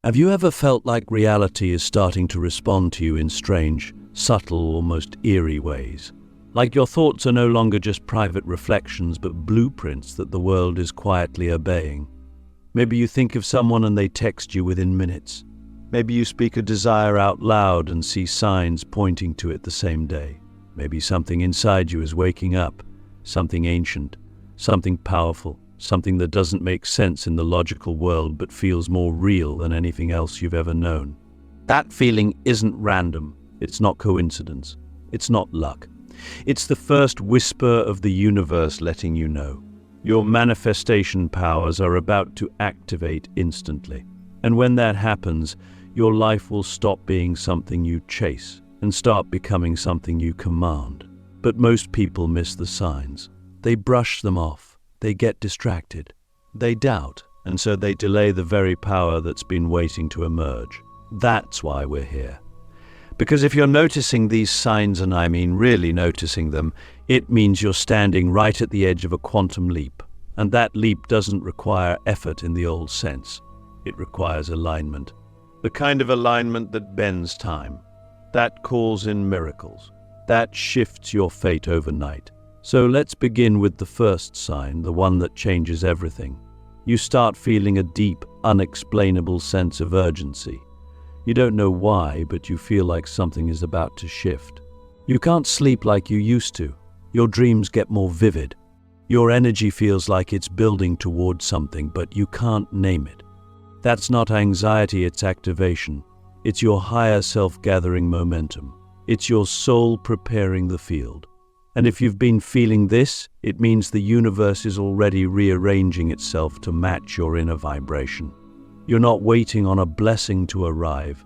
Have you ever felt like reality is starting to respond to you in strange, subtle, almost eerie ways? Like your thoughts are no longer just private reflections, but blueprints that the world is quietly obeying. Maybe you think of someone and they text you within minutes. Maybe you speak a desire out loud and see signs pointing to it the same day. Maybe something inside you is waking up, something ancient, something powerful, something that doesn't make sense in the logical world but feels more real than anything else you've ever known. That feeling isn't random. It's not coincidence. It's not luck. It's the first whisper of the universe letting you know. Your manifestation powers are about to activate instantly. And when that happens, your life will stop being something you chase and start becoming something you command. But most people miss the signs. They brush them off. They get distracted. They doubt, and so they delay the very power that's been waiting to emerge. That's why we're here. Because if you're noticing these signs, and I mean really noticing them, it means you're standing right at the edge of a quantum leap. And that leap doesn't require effort in the old sense. It requires alignment. The kind of alignment that bends time. That calls in miracles. That shifts your fate overnight. So let's begin with the first sign, the one that changes everything. You start feeling a deep, unexplainable sense of urgency. You don't know why, but you feel like something is about to shift. You can't sleep like you used to. Your dreams get more vivid. Your energy feels like it's building towards something, but you can't name it. That's not anxiety, it's activation. It's your higher self gathering momentum. It's your soul preparing the field. And if you've been feeling this, it means the universe is already rearranging itself to match your inner vibration. You're not waiting on a blessing to arrive.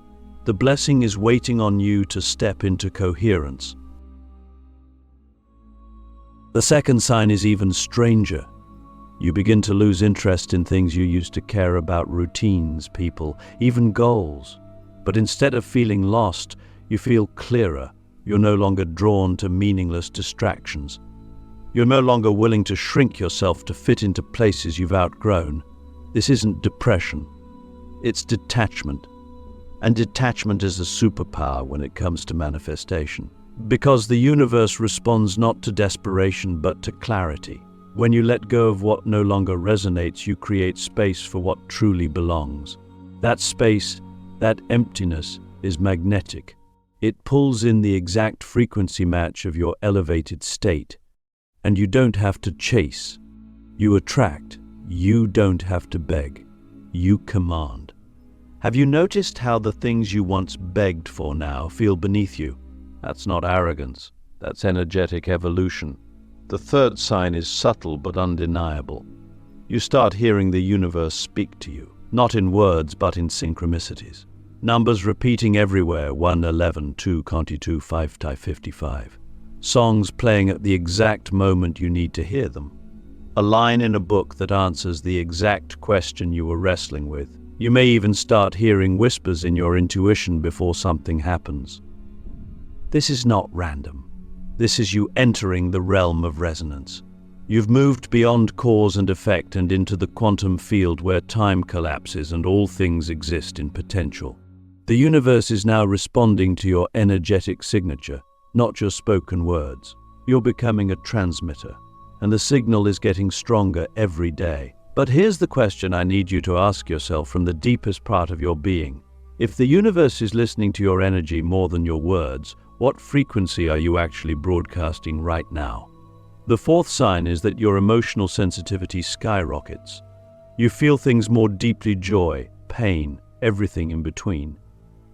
The blessing is waiting on you to step into coherence. The second sign is even stranger. You begin to lose interest in things you used to care about, routines, people, even goals. But instead of feeling lost, you feel clearer. You're no longer drawn to meaningless distractions. You're no longer willing to shrink yourself to fit into places you've outgrown. This isn't depression. It's detachment. And detachment is a superpower when it comes to manifestation. Because the universe responds not to desperation but to clarity. When you let go of what no longer resonates, you create space for what truly belongs. That space, that emptiness, is magnetic. It pulls in the exact frequency match of your elevated state. And you don't have to chase. You attract. You don't have to beg. You command. Have you noticed how the things you once begged for now feel beneath you? That's not arrogance. That's energetic evolution. The third sign is subtle but undeniable. You start hearing the universe speak to you, not in words but in synchronicities. Numbers repeating everywhere, 1, 11, 2, 22, 5, 55. Songs playing at the exact moment you need to hear them. A line in a book that answers the exact question you were wrestling with. You may even start hearing whispers in your intuition before something happens. This is not random. This is you entering the realm of resonance. You've moved beyond cause and effect and into the quantum field where time collapses and all things exist in potential. The universe is now responding to your energetic signature, not your spoken words. You're becoming a transmitter, and the signal is getting stronger every day. But here's the question I need you to ask yourself from the deepest part of your being. If the universe is listening to your energy more than your words, what frequency are you actually broadcasting right now? The fourth sign is that your emotional sensitivity skyrockets. You feel things more deeply: joy, pain, everything in between.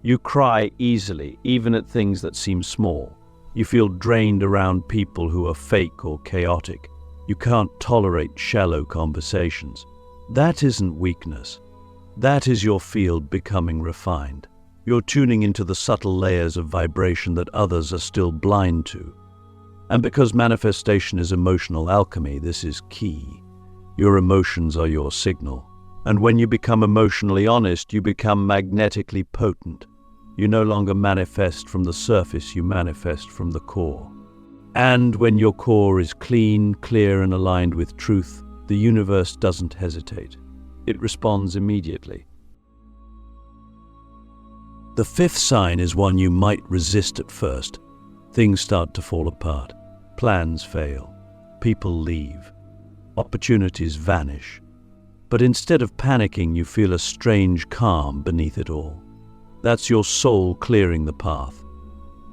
You cry easily, even at things that seem small. You feel drained around people who are fake or chaotic. You can't tolerate shallow conversations. That isn't weakness. That is your field becoming refined. You're tuning into the subtle layers of vibration that others are still blind to. And because manifestation is emotional alchemy, this is key. Your emotions are your signal. And when you become emotionally honest, you become magnetically potent. You no longer manifest from the surface, you manifest from the core. And when your core is clean, clear, and aligned with truth, the universe doesn't hesitate. It responds immediately. The fifth sign is one you might resist at first. Things start to fall apart. Plans fail. People leave. Opportunities vanish. But instead of panicking, you feel a strange calm beneath it all. That's your soul clearing the path.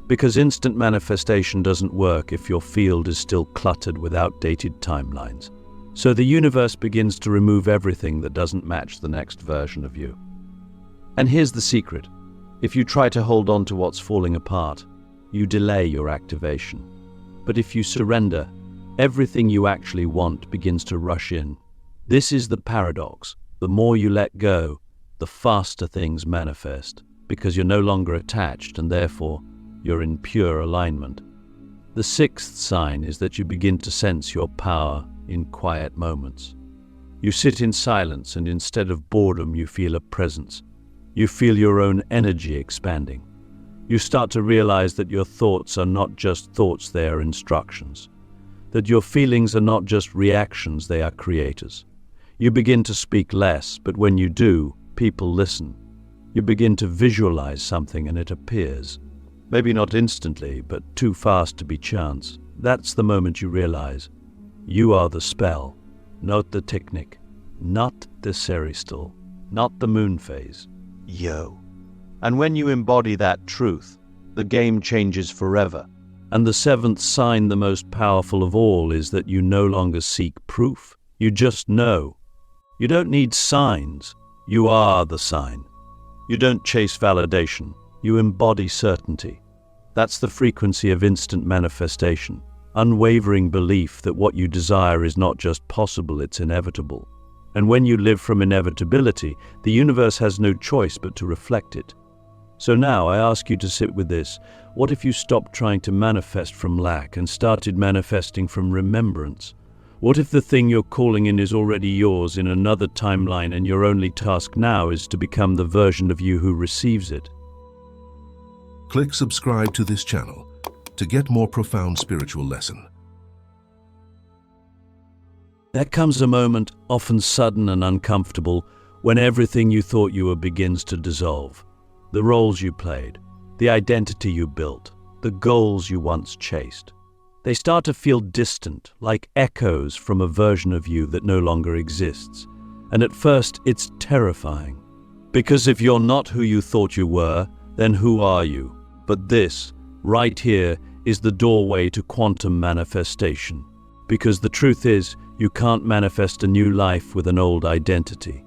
Because instant manifestation doesn't work if your field is still cluttered with outdated timelines. So the universe begins to remove everything that doesn't match the next version of you. And here's the secret. If you try to hold on to what's falling apart, you delay your activation. But if you surrender, everything you actually want begins to rush in. This is the paradox. The more you let go, the faster things manifest, because you're no longer attached and therefore you're in pure alignment. The sixth sign is that you begin to sense your power in quiet moments. You sit in silence and instead of boredom, you feel a presence. You feel your own energy expanding. You start to realize that your thoughts are not just thoughts, they are instructions. That your feelings are not just reactions, they are creators. You begin to speak less, but when you do, people listen. You begin to visualize something and it appears. Maybe not instantly, but too fast to be chance. That's the moment you realize you are the spell, not the technique, not the seristal, not the moon phase. Yo. And when you embody that truth, the game changes forever. And the seventh sign, the most powerful of all, is that you no longer seek proof. You just know. You don't need signs. You are the sign. You don't chase validation. You embody certainty. That's the frequency of instant manifestation. Unwavering belief that what you desire is not just possible, it's inevitable. And when you live from inevitability, the universe has no choice but to reflect it. So now I ask you to sit with this. What if you stopped trying to manifest from lack and started manifesting from remembrance? What if the thing you're calling in is already yours in another timeline and your only task now is to become the version of you who receives it? Click subscribe to this channel to get more profound spiritual lesson. There comes a moment, often sudden and uncomfortable, when everything you thought you were begins to dissolve. The roles you played, the identity you built, the goals you once chased. They start to feel distant, like echoes from a version of you that no longer exists. And at first, it's terrifying. Because if you're not who you thought you were, then who are you? But this, right here, is the doorway to quantum manifestation. Because the truth is, you can't manifest a new life with an old identity.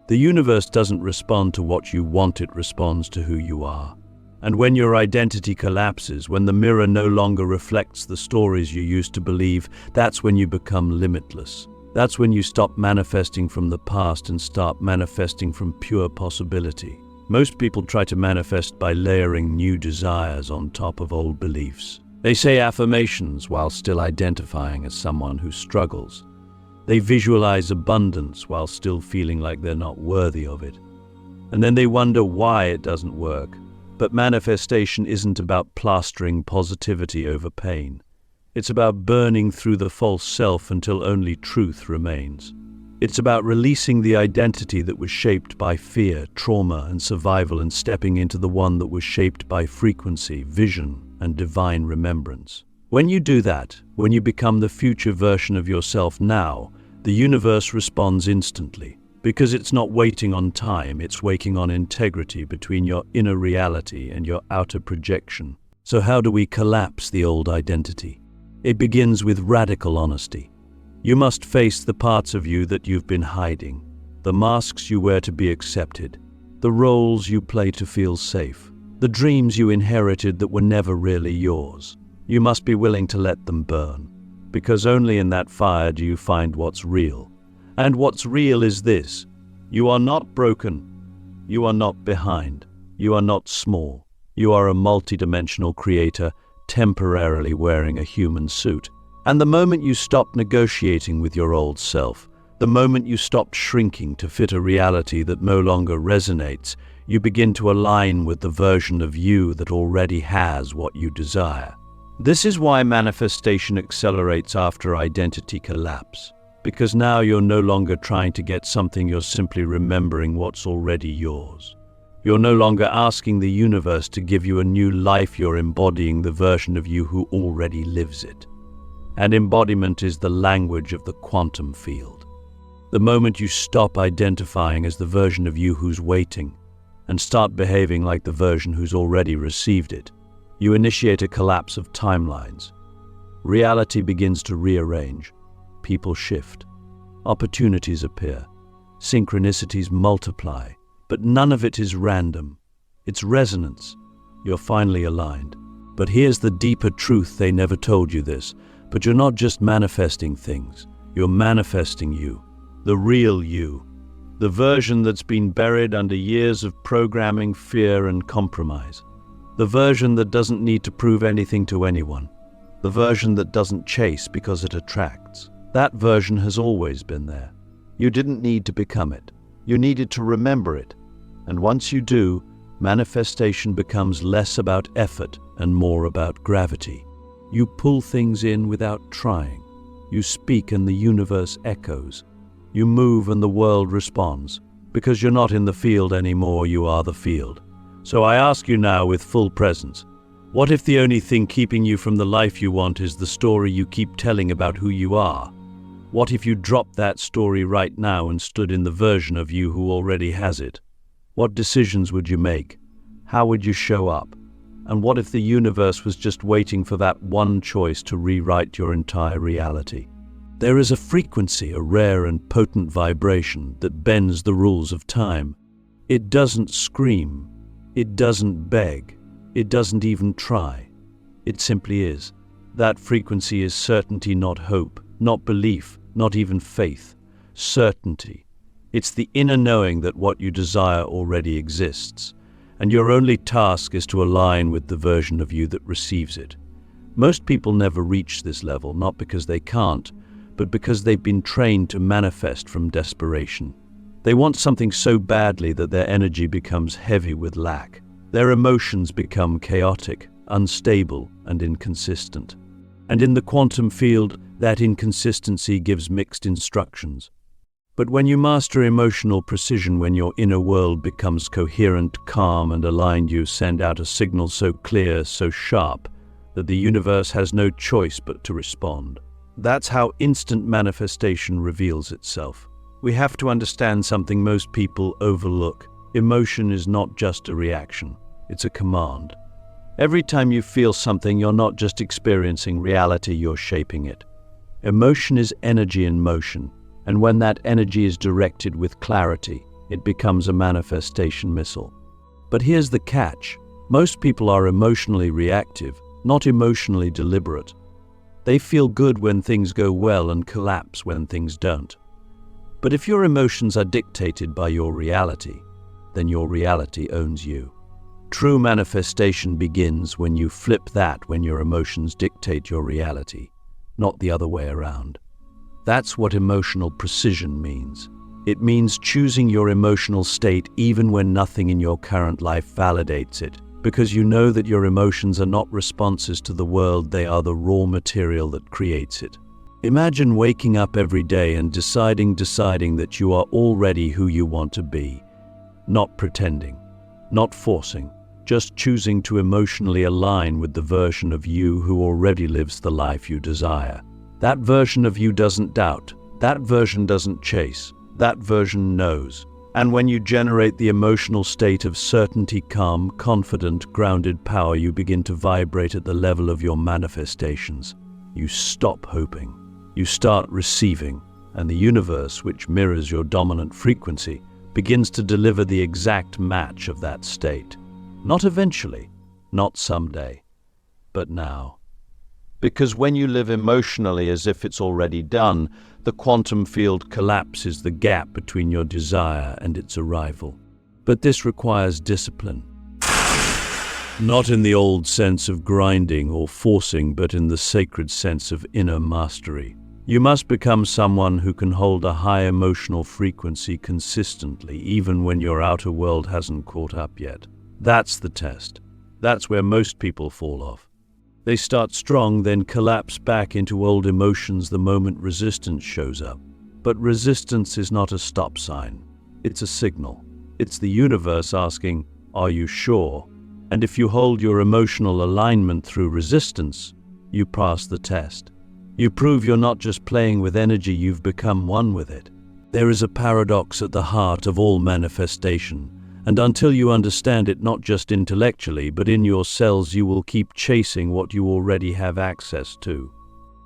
The universe doesn't respond to what you want, it responds to who you are. And when your identity collapses, when the mirror no longer reflects the stories you used to believe, that's when you become limitless. That's when you stop manifesting from the past and start manifesting from pure possibility. Most people try to manifest by layering new desires on top of old beliefs. They say affirmations while still identifying as someone who struggles. They visualize abundance while still feeling like they're not worthy of it. And then they wonder why it doesn't work. But manifestation isn't about plastering positivity over pain. It's about burning through the false self until only truth remains. It's about releasing the identity that was shaped by fear, trauma, and survival and stepping into the one that was shaped by frequency, vision, and divine remembrance. When you do that, when you become the future version of yourself now, the universe responds instantly. Because it's not waiting on time, it's waiting on integrity between your inner reality and your outer projection. So how do we collapse the old identity? It begins with radical honesty. You must face the parts of you that you've been hiding, the masks you wear to be accepted, the roles you play to feel safe, the dreams you inherited that were never really yours. You must be willing to let them burn, because only in that fire do you find what's real. And what's real is this: you are not broken, you are not behind, you are not small. You are a multidimensional creator temporarily wearing a human suit. And the moment you stop negotiating with your old self, the moment you stop shrinking to fit a reality that no longer resonates, you begin to align with the version of you that already has what you desire. This is why manifestation accelerates after identity collapse. Because now you're no longer trying to get something, you're simply remembering what's already yours. You're no longer asking the universe to give you a new life, you're embodying the version of you who already lives it. And embodiment is the language of the quantum field. The moment you stop identifying as the version of you who's waiting and start behaving like the version who's already received it, you initiate a collapse of timelines. Reality begins to rearrange. People shift. Opportunities appear. Synchronicities multiply. But none of it is random. It's resonance. You're finally aligned. But here's the deeper truth: they never told you this. But you're not just manifesting things. You're manifesting you. The real you. The version that's been buried under years of programming, fear, and compromise. The version that doesn't need to prove anything to anyone. The version that doesn't chase because it attracts. That version has always been there. You didn't need to become it. You needed to remember it. And once you do, manifestation becomes less about effort and more about gravity. You pull things in without trying. You speak and the universe echoes. You move and the world responds. Because you're not in the field anymore, you are the field. So I ask you now with full presence, what if the only thing keeping you from the life you want is the story you keep telling about who you are? What if you dropped that story right now and stood in the version of you who already has it? What decisions would you make? How would you show up? And what if the universe was just waiting for that one choice to rewrite your entire reality? There is a frequency, a rare and potent vibration that bends the rules of time. It doesn't scream. It doesn't beg. It doesn't even try. It simply is. That frequency is certainty, not hope, not belief, not even faith. Certainty. It's the inner knowing that what you desire already exists, and your only task is to align with the version of you that receives it. Most people never reach this level, not because they can't, but because they've been trained to manifest from desperation. They want something so badly that their energy becomes heavy with lack. Their emotions become chaotic, unstable, and inconsistent. And in the quantum field, that inconsistency gives mixed instructions. But when you master emotional precision, when your inner world becomes coherent, calm, and aligned, you send out a signal so clear, so sharp, that the universe has no choice but to respond. That's how instant manifestation reveals itself. We have to understand something most people overlook. Emotion is not just a reaction, it's a command. Every time you feel something, you're not just experiencing reality, you're shaping it. Emotion is energy in motion. And when that energy is directed with clarity, it becomes a manifestation missile. But here's the catch. Most people are emotionally reactive, not emotionally deliberate. They feel good when things go well and collapse when things don't. But if your emotions are dictated by your reality, then your reality owns you. True manifestation begins when you flip that, when your emotions dictate your reality, not the other way around. That's what emotional precision means. It means choosing your emotional state even when nothing in your current life validates it, because you know that your emotions are not responses to the world, they are the raw material that creates it. Imagine waking up every day and deciding that you are already who you want to be. Not pretending, not forcing, just choosing to emotionally align with the version of you who already lives the life you desire. That version of you doesn't doubt. That version doesn't chase. That version knows. And when you generate the emotional state of certainty, calm, confident, grounded power, you begin to vibrate at the level of your manifestations. You stop hoping. You start receiving. And the universe, which mirrors your dominant frequency, begins to deliver the exact match of that state. Not eventually, not someday, but now. Because when you live emotionally as if it's already done, the quantum field collapses the gap between your desire and its arrival. But this requires discipline. Not in the old sense of grinding or forcing, but in the sacred sense of inner mastery. You must become someone who can hold a high emotional frequency consistently, even when your outer world hasn't caught up yet. That's the test. That's where most people fall off. They start strong, then collapse back into old emotions the moment resistance shows up. But resistance is not a stop sign. It's a signal. It's the universe asking, "Are you sure?" And if you hold your emotional alignment through resistance, you pass the test. You prove you're not just playing with energy, you've become one with it. There is a paradox at the heart of all manifestation, and until you understand it not just intellectually but in your cells, you will keep chasing what you already have access to.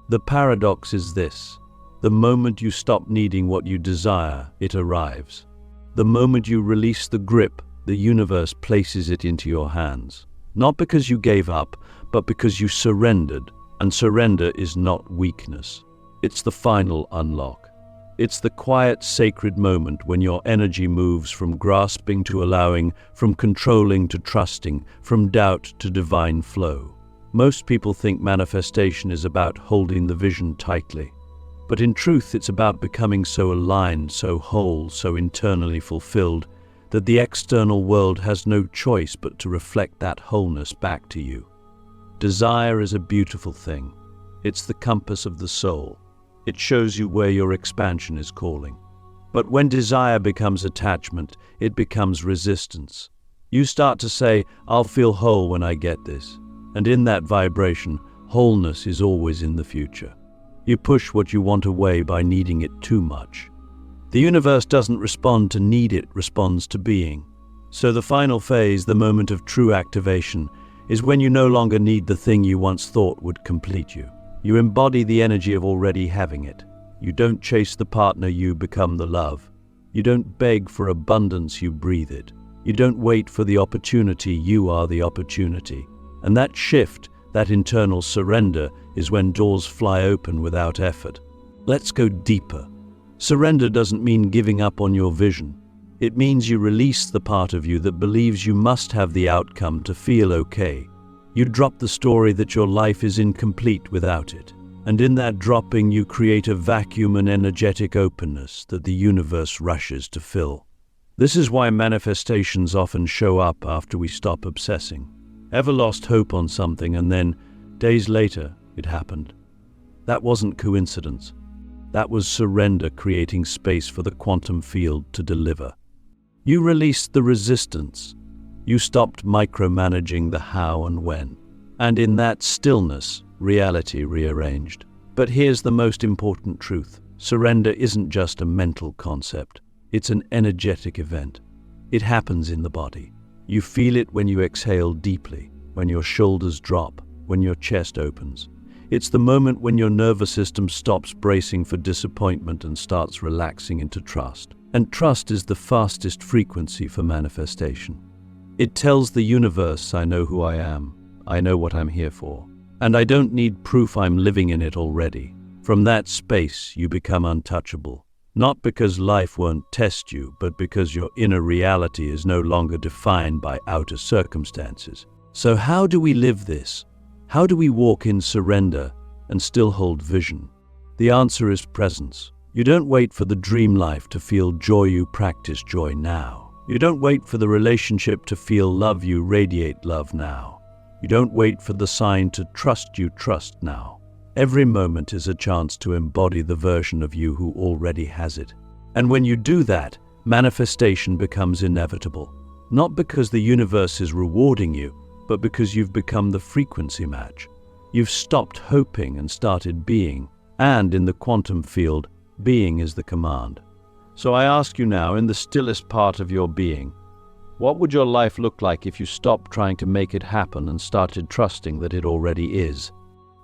The paradox is this: the moment you stop needing what you desire, it arrives. The moment you release the grip, the universe places it into your hands. Not because you gave up, but because you surrendered. And surrender is not weakness. It's the final unlock. It's the quiet, sacred moment when your energy moves from grasping to allowing, from controlling to trusting, from doubt to divine flow. Most people think manifestation is about holding the vision tightly. But in truth, it's about becoming so aligned, so whole, so internally fulfilled, that the external world has no choice but to reflect that wholeness back to you. Desire is a beautiful thing. It's the compass of the soul. It shows you where your expansion is calling. But when desire becomes attachment, it becomes resistance. You start to say, "I'll feel whole when I get this." And in that vibration, wholeness is always in the future. You push what you want away by needing it too much. The universe doesn't respond to need, it responds to being. So the final phase, the moment of true activation, is when you no longer need the thing you once thought would complete you. You embody the energy of already having it. You don't chase the partner, you become the love. You don't beg for abundance, you breathe it. You don't wait for the opportunity, you are the opportunity. And that shift, that internal surrender, is when doors fly open without effort. Let's go deeper. Surrender doesn't mean giving up on your vision. It means you release the part of you that believes you must have the outcome to feel okay. You drop the story that your life is incomplete without it. And in that dropping, you create a vacuum and energetic openness that the universe rushes to fill. This is why manifestations often show up after we stop obsessing. Ever lost hope on something and then, days later, it happened? That wasn't coincidence. That was surrender creating space for the quantum field to deliver. You released the resistance. You stopped micromanaging the how and when. And in that stillness, reality rearranged. But here's the most important truth. Surrender isn't just a mental concept. It's an energetic event. It happens in the body. You feel it when you exhale deeply, when your shoulders drop, when your chest opens. It's the moment when your nervous system stops bracing for disappointment and starts relaxing into trust. And trust is the fastest frequency for manifestation. It tells the universe, "I know who I am. I know what I'm here for. And I don't need proof, I'm living in it already." From that space, you become untouchable. Not because life won't test you, but because your inner reality is no longer defined by outer circumstances. So how do we live this? How do we walk in surrender and still hold vision? The answer is presence. You don't wait for the dream life to feel joy, you practice joy now. You don't wait for the relationship to feel love, you radiate love now. You don't wait for the sign to trust, you trust now. Every moment is a chance to embody the version of you who already has it. And when you do that, manifestation becomes inevitable. Not because the universe is rewarding you, but because you've become the frequency match. You've stopped hoping and started being. And in the quantum field, being is the command. So I ask you now, in the stillest part of your being, what would your life look like if you stopped trying to make it happen and started trusting that it already is?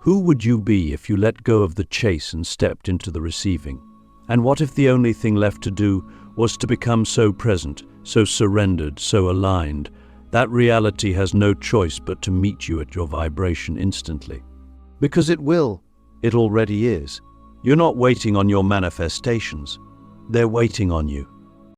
Who would you be if you let go of the chase and stepped into the receiving? And what if the only thing left to do was to become so present, so surrendered, so aligned, that reality has no choice but to meet you at your vibration instantly? Because it will. It already is. You're not waiting on your manifestations. They're waiting on you.